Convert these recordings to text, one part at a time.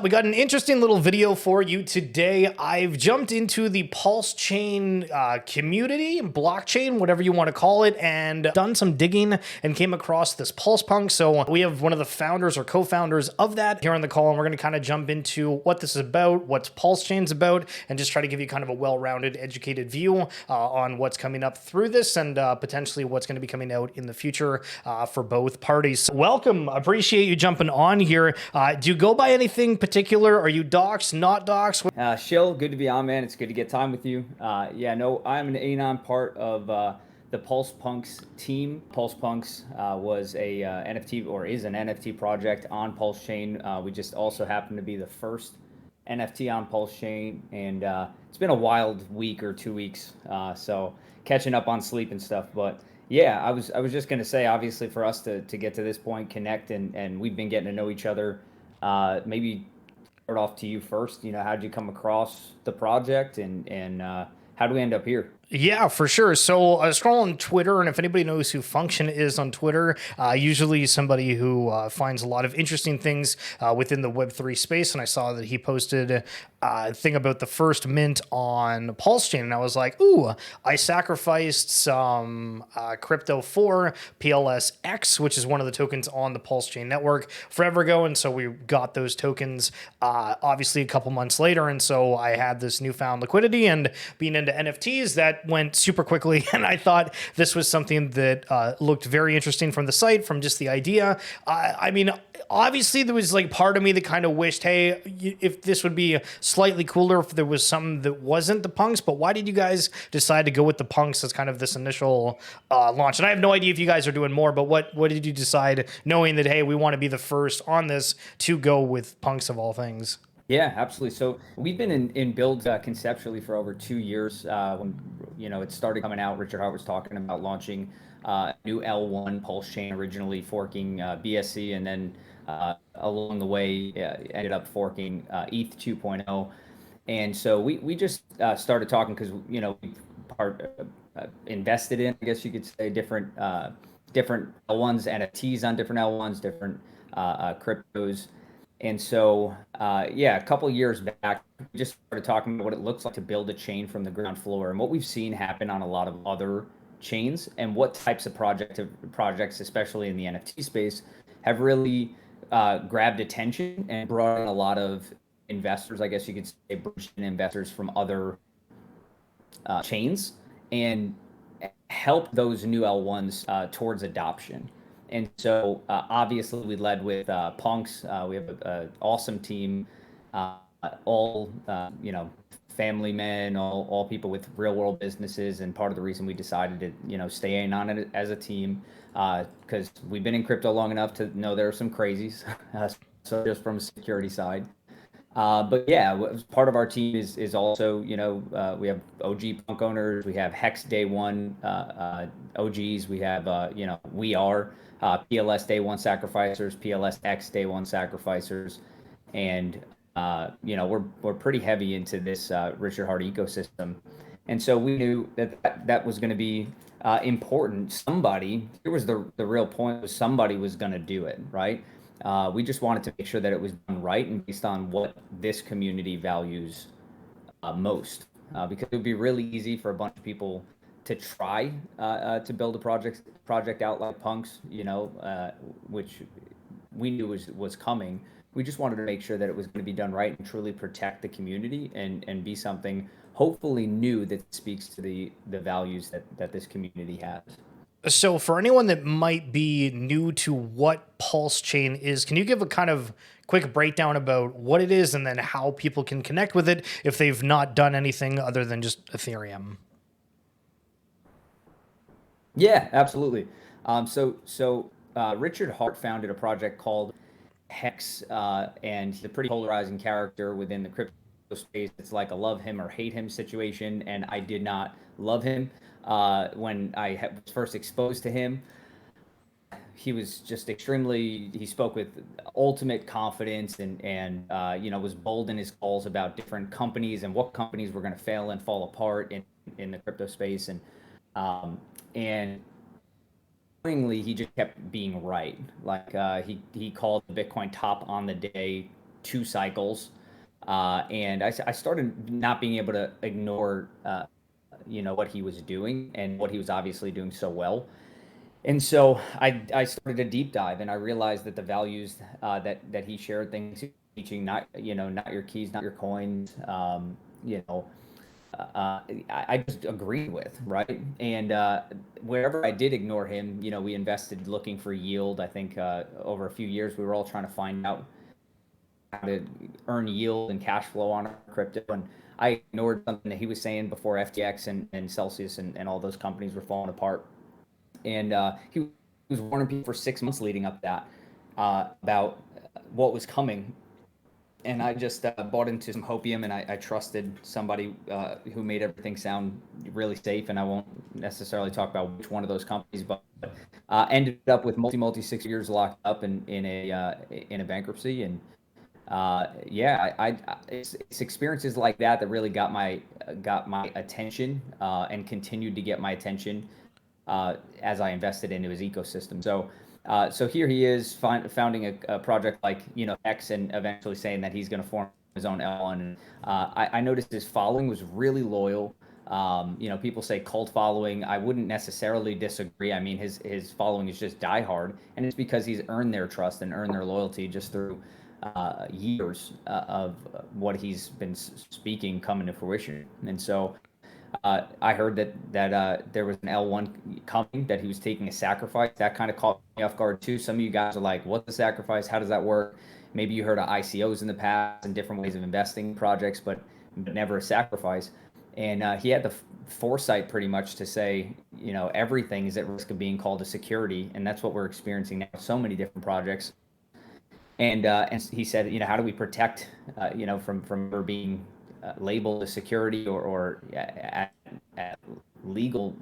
We got an interesting little video for you today. I've jumped into the Pulsechain community, blockchain, whatever you want to call it, and done some digging and came across this PulsePunk. So we have one of the founders or co-founders of that here on the call, and we're going to kind of jump into what this is about, what's Pulsechain's about, and just try to give you kind of a well-rounded, educated view on what's coming up through this and potentially what's going to be coming out in the future for both parties. So welcome. Appreciate you jumping on here. Do you go by anything particular? Are you docs, not docs? Shill, good to be on, man. It's good to get time with you. Yeah, no, I'm an anon part of the PulsePunks team. PulsePunks was a NFT or is an NFT project on Pulsechain. We just also happen to be the first NFT on Pulsechain, and it's been a wild week or 2 weeks, so catching up on sleep and stuff. But yeah, I was just gonna say, obviously, for us to get to this point, connect, and we've been getting to know each other. Maybe start off to you first. How did you come across the project, and how do we end up here? Yeah, for sure. So I scroll on Twitter, and if anybody knows who Function is on Twitter, usually somebody who finds a lot of interesting things within the Web3 space. And I saw that he posted a thing about the first mint on Pulsechain, and I was like, ooh, I sacrificed some crypto for PLSX, which is one of the tokens on the Pulsechain network forever ago. And so we got those tokens obviously a couple months later. And so I had this newfound liquidity, and being into NFTs, that went super quickly, and I thought this was something that looked very interesting from the site, from just the idea. I mean, obviously there was like part of me that kind of wished, hey, if this would be slightly cooler if there was something that wasn't the punks. But why did you guys decide to go with the punks as kind of this initial launch? And I have no idea if you guys are doing more, but what did you decide, knowing that, hey, we want to be the first on this, to go with punks of all things? Yeah, absolutely. So we've been in build conceptually for over 2 years. When it started coming out, Richard Hart was talking about launching new L1 Pulse Chain, originally forking BSC, and then along the way ended up forking ETH 2.0. And so we just started talking because we invested in, I guess you could say, different L1s, NFTs on different L1s, different cryptos. And so, yeah, a couple of years back, we just started talking about what it looks like to build a chain from the ground floor, and what we've seen happen on a lot of other chains, and what types of projects, especially in the NFT space, have really grabbed attention and brought in a lot of investors, I guess you could say, Burgeoning investors from other chains, and help those new L1s towards adoption. And so, obviously, we led with Punks. We have an awesome team, uh, all family men, all people with real world businesses. And part of the reason we decided to stay in on it as a team, because we've been in crypto long enough to know there are some crazies. So just from a security side. But yeah, part of our team is also, we have OG Punk owners, we have Hex Day One OGs, we have, we are PLS Day One sacrificers, PLSX Day One sacrificers, and we're pretty heavy into this Richard Hart ecosystem, and so we knew that was going to be important. Here was the real point, was somebody was going to do it, right? We just wanted to make sure that it was done right and based on what this community values most. Because it would be really easy for a bunch of people to try to build a project out like Punks, which we knew was coming. We just wanted to make sure that it was going to be done right and truly protect the community, and be something hopefully new that speaks to the values that this community has. So, for anyone that might be new to what Pulsechain is, can you give a kind of quick breakdown about what it is and then how people can connect with it if they've not done anything other than just Ethereum? Yeah, absolutely. Richard Hart founded a project called Hex, and he's a pretty polarizing character within the crypto space. It's like a love him or hate him situation, and I did not love him when was first exposed to him. He was just extremely. He spoke with ultimate confidence, and was bold in his calls about different companies and what companies were going to fail and fall apart in the crypto space, and annoyingly, he just kept being right. Like he called the Bitcoin top on the day 2 cycles. And I started not being able to ignore, what he was doing and what he was obviously doing so well. And so I started a deep dive, and I realized that the values that he shared, things teaching, not not your keys, not your coins, you know, I just agreed with, right? And wherever I did ignore him, we invested looking for yield. I think over a few years, we were all trying to find out how to earn yield and cash flow on our crypto. And I ignored something that he was saying before FTX and Celsius and all those companies were falling apart. And he was warning people for 6 months leading up to that about what was coming. And I just bought into some hopium, and I trusted somebody who made everything sound really safe. And I won't necessarily talk about which one of those companies, but ended up with multi 6 years locked up in a bankruptcy. And yeah, it's experiences like that that really got my attention and continued to get my attention as I invested into his ecosystem. So here he is founding a project like X, and eventually saying that he's going to form his own L1. And I noticed his following was really loyal. People say cult following. I wouldn't necessarily disagree. I mean, his following is just diehard, and it's because he's earned their trust and earned their loyalty just through years of what he's been speaking coming to fruition. And so I heard that there was an L1 coming, that he was taking a sacrifice. That kind of caught me off guard too. Some of you guys are like, "What's the sacrifice? How does that work?" Maybe you heard of ICOs in the past and different ways of investing in projects, but never a sacrifice. And he had the foresight pretty much to say, everything is at risk of being called a security, and that's what we're experiencing now. So many different projects. And he said, how do we protect, from being labeled a security or at legal,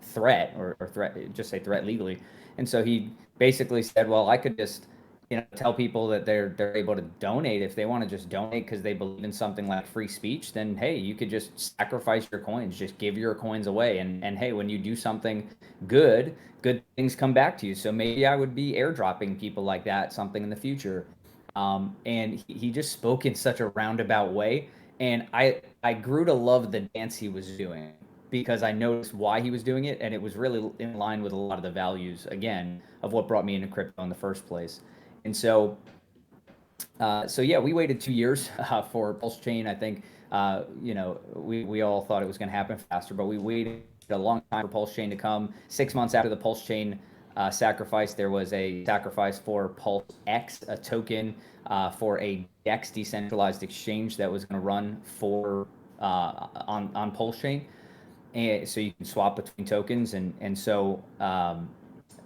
threat, or threat, just say threat legally. And so he basically said, well, I could just, tell people that they're able to donate if they want to just donate because they believe in something like free speech. Then hey, you could just sacrifice your coins, just give your coins away, and hey, when you do something good things come back to you. So maybe I would be airdropping people like that something in the future. And he just spoke in such a roundabout way, and I grew to love the dance he was doing because I noticed why he was doing it, and it was really in line with a lot of the values, again, of what brought me into crypto in the first place. And so yeah, we waited 2 years for Pulsechain. I think we all thought it was going to happen faster, but we waited a long time for Pulsechain to come. 6 months after the Pulsechain sacrifice, there was a sacrifice for PulseX, a token for a DEX decentralized exchange that was going to run for on Pulsechain, and so you can swap between tokens. And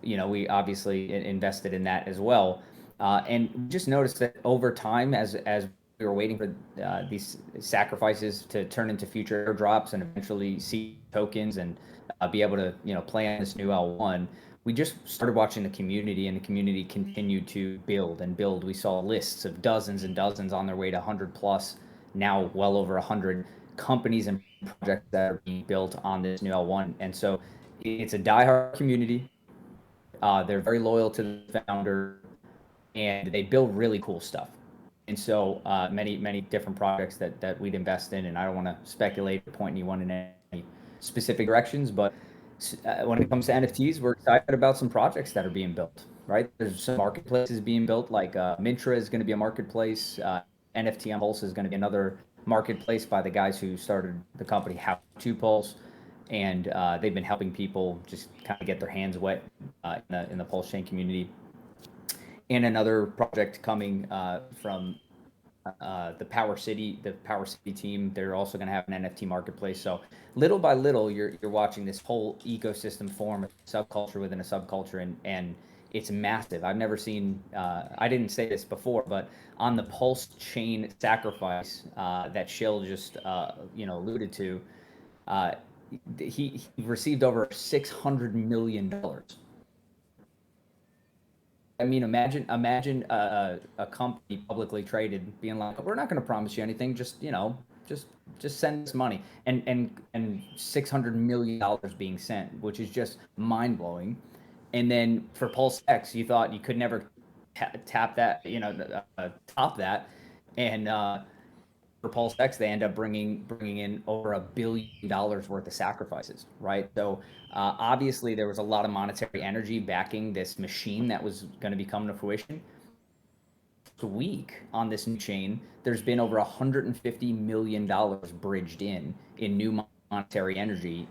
we obviously invested in that as well. And we just noticed that over time, as we were waiting for these sacrifices to turn into future airdrops and eventually see tokens and be able to play on this new L1, we just started watching the community, and the community continued to build and build. We saw lists of dozens and dozens on their way to 100 plus, now well over 100 companies and projects that are being built on this new L1. And so it's a diehard community. They're very loyal to the founder, and they build really cool stuff. And so many different projects that we'd invest in, and I don't want to speculate or point anyone in any specific directions, but when it comes to NFTs, we're excited about some projects that are being built. Right, there's some marketplaces being built, like Mintra is going to be a marketplace. NFT on Pulse is going to be another marketplace by the guys who started the company How to Pulse, and they've been helping people just kind of get their hands wet in the Pulse chain community. And another project coming from the Power City team. They're also going to have an NFT marketplace. So little by little, you're watching this whole ecosystem form, a subculture within a subculture, and it's massive. I've never seen. I didn't say this before, but on the Pulse chain sacrifice that Shill just alluded to, uh, he received over $600 million. I mean, imagine a company publicly traded being like, we're not going to promise you anything. Just just send us money, and $600 million being sent, which is just mind blowing. And then for Pulse X, you thought you could never. tap that, top that, and for PulseX, they end up bringing in over $1 billion worth of sacrifices, right? So obviously there was a lot of monetary energy backing this machine that was going to be coming to fruition. Week on this new chain, there's been over $150 million bridged in new monetary energy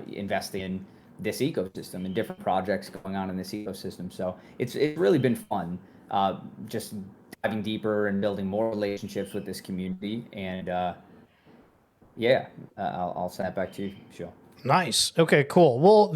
invested in this ecosystem and different projects going on in this ecosystem. So it's really been fun, just diving deeper and building more relationships with this community. And yeah, I'll send it back to you, Shil. Nice. Okay, cool. Well,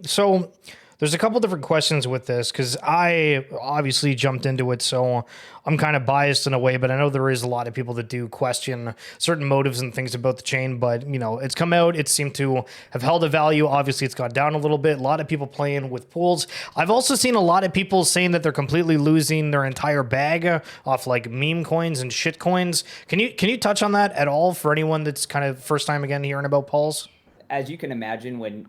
so there's a couple different questions with this because I obviously jumped into it, so I'm kind of biased in a way, but I know there is a lot of people that do question certain motives and things about the chain, but it's come out, it seemed to have held a value. Obviously, it's gone down a little bit. A lot of people playing with pools. I've also seen a lot of people saying that they're completely losing their entire bag off like meme coins and shit coins. Can you touch on that at all for anyone that's kind of first time again hearing about Pulse? As you can imagine, when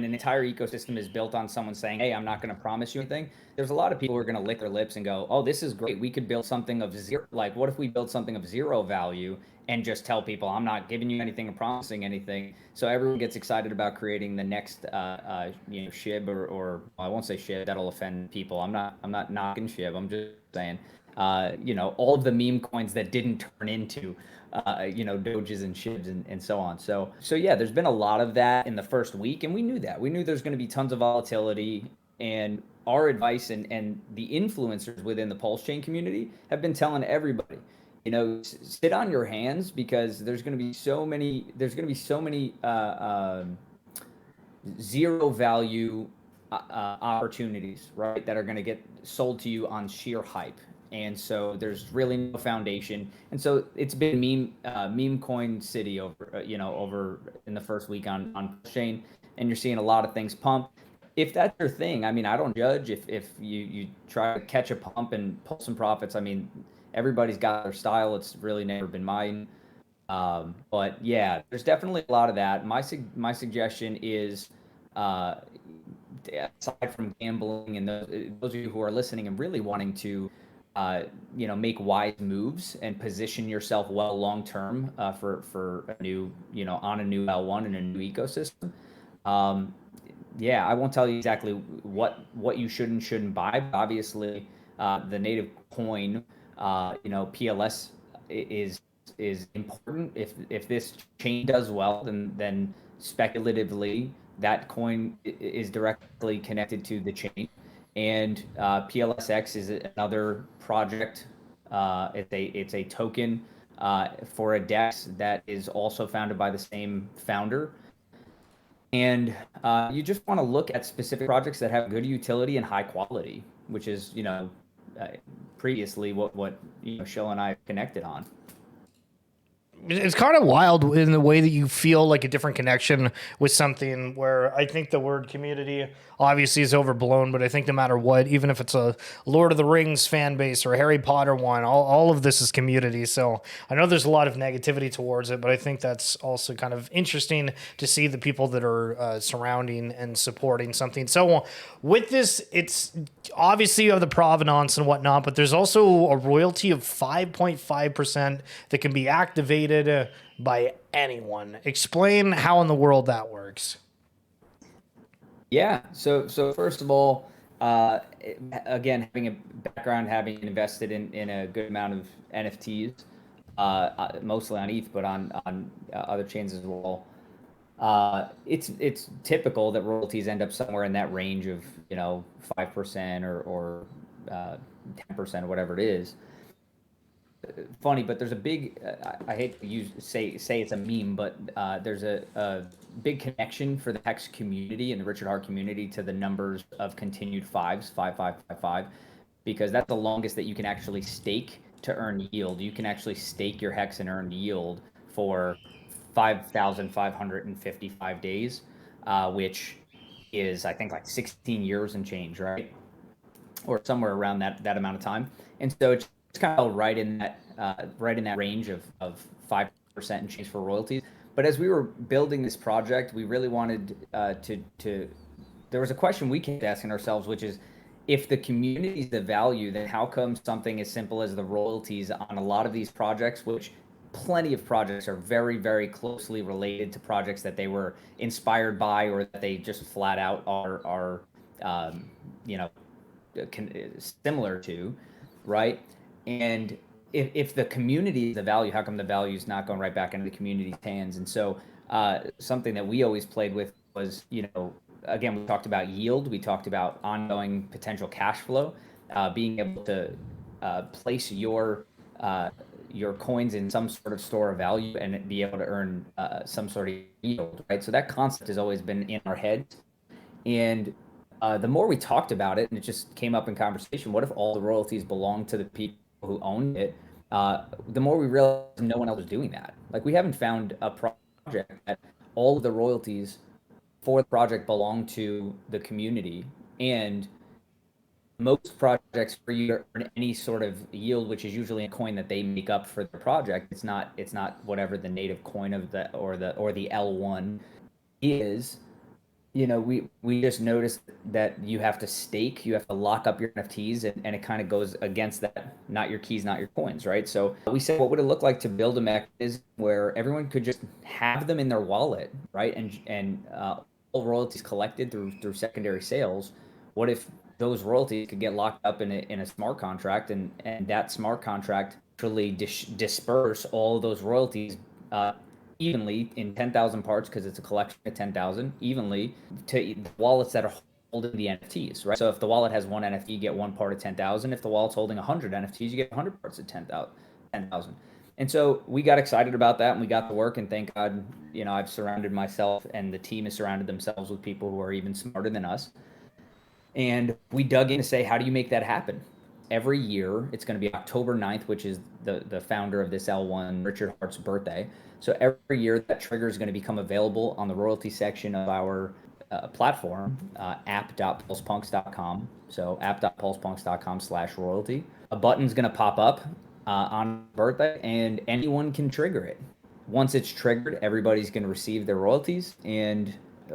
an entire ecosystem is built on someone saying, "Hey, I'm not going to promise you anything," there's a lot of people who are going to lick their lips and go, "Oh, this is great. We could build something of zero. Like, what if we build something of zero value and just tell people, I'm not giving you anything or promising anything?" So everyone gets excited about creating the next, SHIB or well, I won't say SHIB. That'll offend people. I'm not knocking SHIB. I'm just saying, all of the meme coins that didn't turn into doges and shibs and so on. So yeah, there's been a lot of that in the first week, and we knew that. We knew there's going to be tons of volatility, and our advice and the influencers within the Pulse chain community have been telling everybody, sit on your hands because there's going to be so many zero value opportunities, right, that are going to get sold to you on sheer hype. And so there's really no foundation. And so it's been meme coin city over in the first week on chain, and you're seeing a lot of things pump. If that's your thing, I mean, I don't judge if you try to catch a pump and pull some profits. I mean, everybody's got their style. It's really never been mine. But yeah, there's definitely a lot of that. My suggestion is, uh, aside from gambling and those of you who are listening and really wanting to, make wise moves and position yourself well long term for a new, on a new L1 and a new ecosystem. Um, yeah, I won't tell you exactly what you should and shouldn't buy. But obviously, the native coin, PLS is important. If this chain does well, then speculatively that coin is directly connected to the chain. And PLSX is another project. It's a token for a DEX that is also founded by the same founder. And you just want to look at specific projects that have good utility and high quality, which is previously what Shill and I connected on. It's kind of wild in the way that you feel like a different connection with something where I think the word community obviously is overblown, but I think no matter what, even if it's a Lord of the Rings fan base or a Harry Potter one, all of this is community. So I know there's a lot of negativity towards it, but I think that's also kind of interesting to see the people that are surrounding and supporting something. So with this, it's obviously you have the provenance and whatnot, but there's also a royalty of 5.5% that can be activated by anyone. Explain how in the world that works. Yeah. So first of all, again, having a background, having invested in a good amount of NFTs, mostly on ETH, but on other chains as well. It's typical that royalties end up somewhere in that range of 5% or 10%, or whatever it is. Funny, but there's a big. I hate to say it's a meme, but there's a big connection for the Hex community and the Richard Hart community to the numbers of continued fives, 5555, because that's the longest that you can actually stake to earn yield. You can actually stake your Hex and earn yield for 5,555 days, which is I think like 16 years and change, right? Or somewhere around that amount of time. And so it's kind of right in that range of 5% and change for royalties. But as we were building this project, we really wanted to. There was a question we kept asking ourselves, which is, if the community is the value, then how come something as simple as the royalties on a lot of these projects, which plenty of projects are very, very closely related to projects that they were inspired by or that they just flat out are you know, similar to, right? And if the community is the value, how come the value is not going right back into the community's hands? And so something that we always played with was, again, we talked about yield, we talked about ongoing potential cash flow, being able to place your coins in some sort of store of value and be able to earn some sort of yield, right? So that concept has always been in our heads. And the more we talked about it, and it just came up in conversation, what if all the royalties belong to the people who own it? The more we realized no one else was doing that. Like we haven't found a project that all of the royalties for the project belong to the community, and most projects for you to earn any sort of yield, which is usually a coin that they make up for the project. It's not whatever the native coin of the L1 is. We just noticed that you have to stake, you have to lock up your NFTs, and it kind of goes against that, not your keys, not your coins, right? So we said, what would it look like to build a mechanism where everyone could just have them in their wallet, right? And all royalties collected through secondary sales. What if those royalties could get locked up in a smart contract, and that smart contract actually disperse all of those royalties evenly in 10,000 parts, because it's a collection of 10,000, evenly to the wallets that are holding the NFTs, right? So if the wallet has one NFT, you get one part of 10,000. If the wallet's holding 100 NFTs, you get 100 parts of 10,000. And so we got excited about that, and we got to work, and thank God, I've surrounded myself, and the team has surrounded themselves with people who are even smarter than us. And we dug in to say, how do you make that happen? Every year, it's going to be October 9th, which is the founder of this L1, Richard Hart's birthday. So every year, that trigger is going to become available on the royalty section of our platform, app.pulsepunks.com. So app.pulsepunks.com/royalty. A button's going to pop up on birthday, and anyone can trigger it. Once it's triggered, everybody's going to receive their royalties,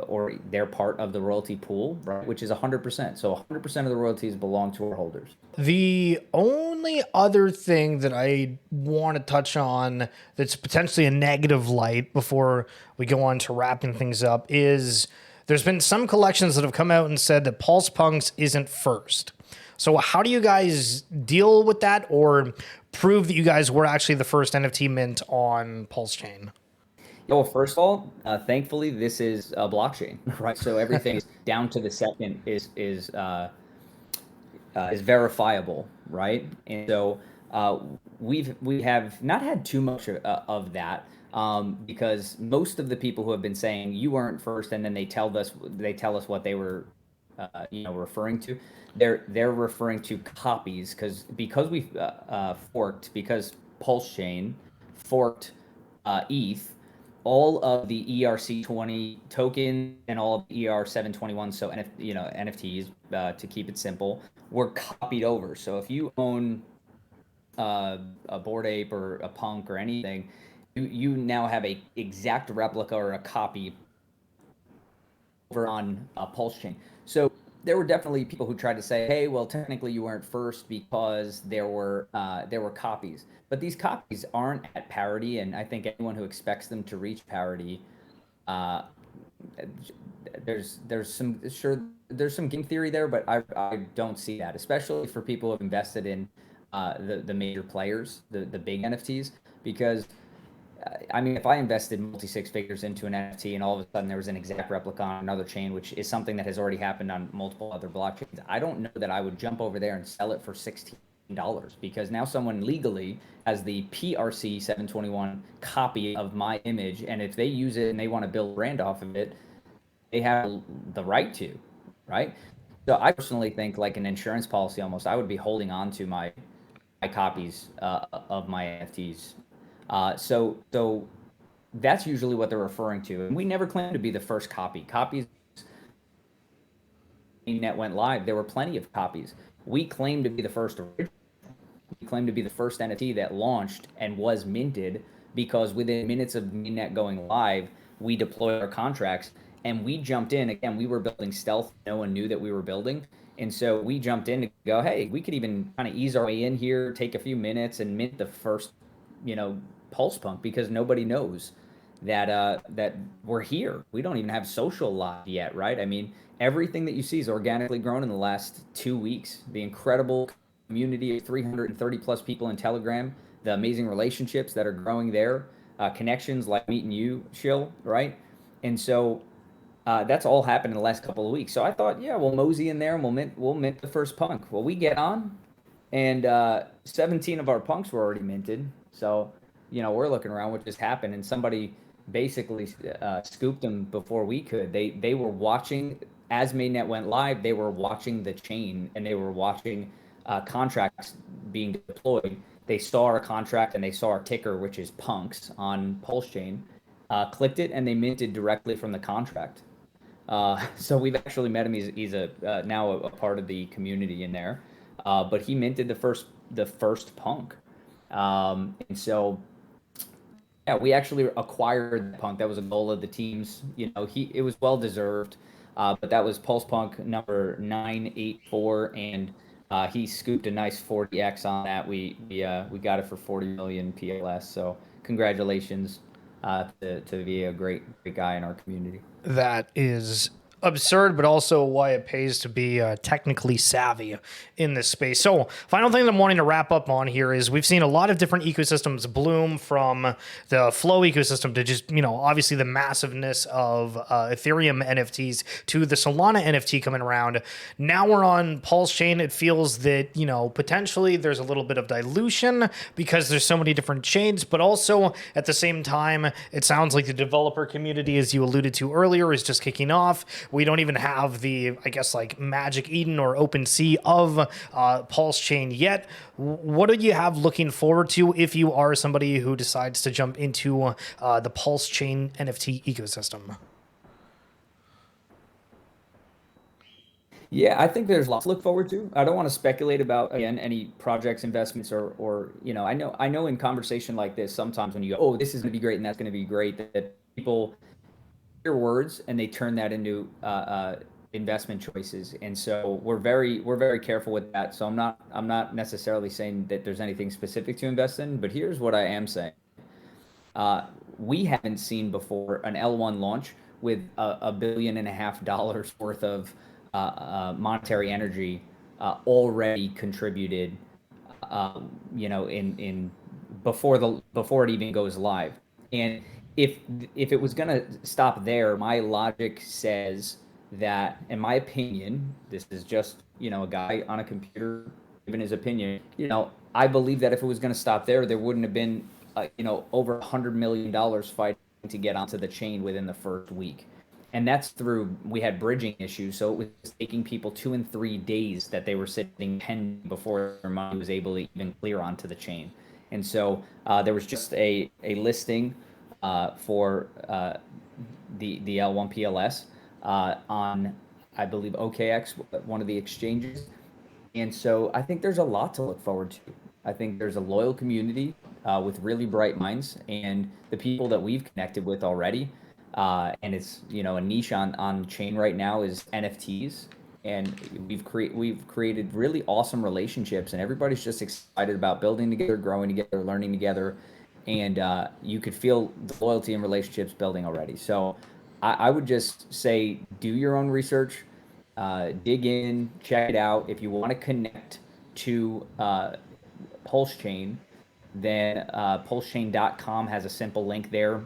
or they're part of the royalty pool, right? Which is 100%. So 100% of the royalties belong to our holders. The only other thing that I want to touch on that's potentially a negative light before we go on to wrapping things up is there's been some collections that have come out and said that PulsePunks isn't first. So how do you guys deal with that, or prove that you guys were actually the first NFT mint on Pulsechain? Well, first of all, thankfully, this is a blockchain, right? So everything is down to the second is verifiable, right? And so we have not had too much of that, because most of the people who have been saying you weren't first, and then they tell us what they were referring to. They're referring to copies, because we forked, because Pulsechain forked ETH. All of the ERC20 token and all of the ER721, so NFTs, to keep it simple, were copied over. So if you own a Bored Ape or a Punk or anything, you now have a exact replica or a copy over on Pulsechain. So there were definitely people who tried to say, hey, well, technically you weren't first because there were copies. But these copies aren't at parity, and I think anyone who expects them to reach parity, there's some game theory there, but I don't see that, especially for people who have invested in the major players, the big NFTs, because I mean, if I invested multi-six figures into an NFT and all of a sudden there was an exact replica on another chain, which is something that has already happened on multiple other blockchains, I don't know that I would jump over there and sell it for $16, because now someone legally has the PRC 721 copy of my image, and if they use it and they want to build a brand off of it, they have the right to, right? So I personally think, like an insurance policy almost, I would be holding on to my copies of my NFTs. So that's usually what they're referring to. And we never claimed to be the first copy. Copies, net went live, there were plenty of copies. We claimed to be the first original. We claimed to be the first NFT that launched and was minted, because within minutes of mainnet going live, we deployed our contracts and we jumped in. Again, we were building stealth. No one knew that we were building. And so we jumped in to go, hey, we could even kind of ease our way in here, take a few minutes and mint the first, you know, pulse punk, because nobody knows that we're here. We don't even have social live yet, right? I mean, everything that you see is organically grown in the last 2 weeks. The incredible community of 330 plus people in Telegram, the amazing relationships that are growing there, connections like meeting you, Shill, right? And so that's all happened in the last couple of weeks. So I thought, yeah, we'll mosey in there and we'll mint the first punk. Well, we get on, and 17 of our punks were already minted. So, we're looking around what just happened, and somebody basically scooped them before we could. They were watching as mainnet went live. They were watching the chain, and they were watching contracts being deployed. They saw our contract and they saw our ticker, which is punks on Pulsechain. Clicked it and they minted directly from the contract. So we've actually met him. He's a now a part of the community in there, but he minted the first punk, and so yeah, we actually acquired the punk. That was a goal of the teams. It was well deserved, but that was Pulse Punk number 984, and he scooped a nice 40x on that. We got it for 40 million PLS. So congratulations to be a great guy in our community. That is absurd, but also why it pays to be technically savvy in this space. So, final thing that I'm wanting to wrap up on here is we've seen a lot of different ecosystems bloom, from the Flow ecosystem to just, obviously the massiveness of Ethereum NFTs to the Solana NFT coming around. Now we're on Pulse Chain. It feels that, potentially there's a little bit of dilution because there's so many different chains, but also at the same time, it sounds like the developer community, as you alluded to earlier, is just kicking off. We don't even have the, I guess, like Magic Eden or OpenSea of Pulse Chain yet. What do you have looking forward to if you are somebody who decides to jump into the Pulse Chain NFT ecosystem? Yeah, I think there's lots to look forward to. I don't want to speculate about, again, any projects, investments, or I know in conversation like this, sometimes when you go, oh, this is going to be great and that's going to be great, that people hear words and they turn that into investment choices. And so we're very careful with that. So I'm not necessarily saying that there's anything specific to invest in, but here's what I am saying. We haven't seen before an L1 launch with $1.5 billion worth of monetary energy already contributed, in before it even goes live. And if it was gonna stop there, my logic says that, in my opinion, this is just, a guy on a computer giving his opinion. I believe that if it was gonna stop there wouldn't have been, over $100 million fighting to get onto the chain within the first week. And that's through, we had bridging issues, so it was taking people 2 and 3 days that they were sitting pending before their money was able to even clear onto the chain. And so there was just a listing for the L1 PLS on, I believe, OKX, one of the exchanges. And so I think there's a lot to look forward to. I think there's a loyal community with really bright minds, and the people that we've connected with already. And it's, a niche on chain right now is NFTs. And we've created really awesome relationships, and everybody's just excited about building together, growing together, learning together. And you could feel the loyalty and relationships building already. So I would just say, do your own research, dig in, check it out. If you want to connect to Pulse Chain, then pulsechain.com has a simple link there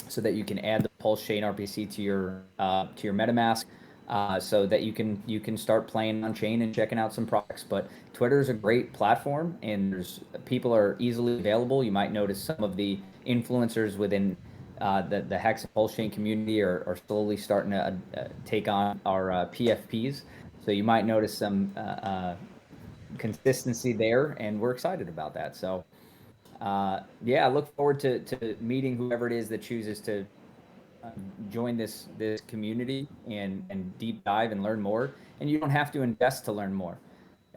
so that you can add the Pulse Chain RPC to your MetaMask, so that you can start playing on chain and checking out some products. But Twitter is a great platform, and people are easily available. You might notice some of the influencers within the Hex and Pulse Chain community are slowly starting to take on our PFPs. So you might notice some consistency there, and we're excited about that. So yeah, I look forward to meeting whoever it is that chooses to uh, join this community and deep dive and learn more. And you don't have to invest to learn more.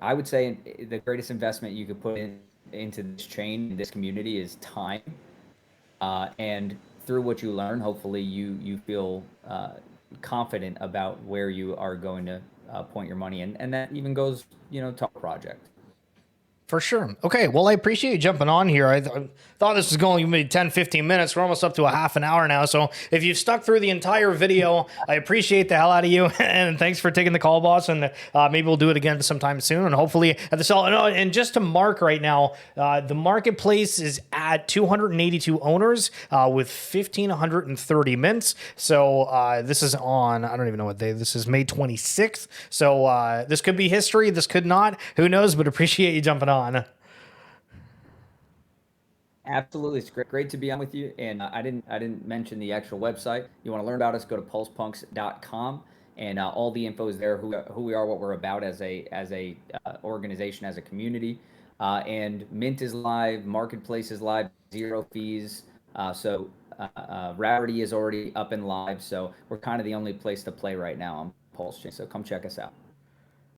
I would say the greatest investment you could put into this chain, this community, is time. And through what you learn, hopefully you feel confident about where you are going to point your money in, and that even goes, to our project. For sure. Okay. Well, I appreciate you jumping on here. I thought this was going to be 10, 15 minutes. We're almost up to a half an hour now. So if you've stuck through the entire video, I appreciate the hell out of you. And thanks for taking the call, boss. And maybe we'll do it again sometime soon. And hopefully at the sell. And just to mark right now, the marketplace is at 282 owners with 1,530 mints. So this is on, I don't even know what day. This is May 26th. So this could be history. This could not. Who knows? But appreciate you jumping on. Absolutely, it's great to be on with you. And I didn't mention the actual website. You want to learn about us? Go to pulsepunks.com, and all the info is there. Who we are, what we're about as a organization, as a community. And Mint is live, Marketplace is live, 0 fees. So Rarity is already up and live. So we're kind of the only place to play right now on Pulsechain. So come check us out.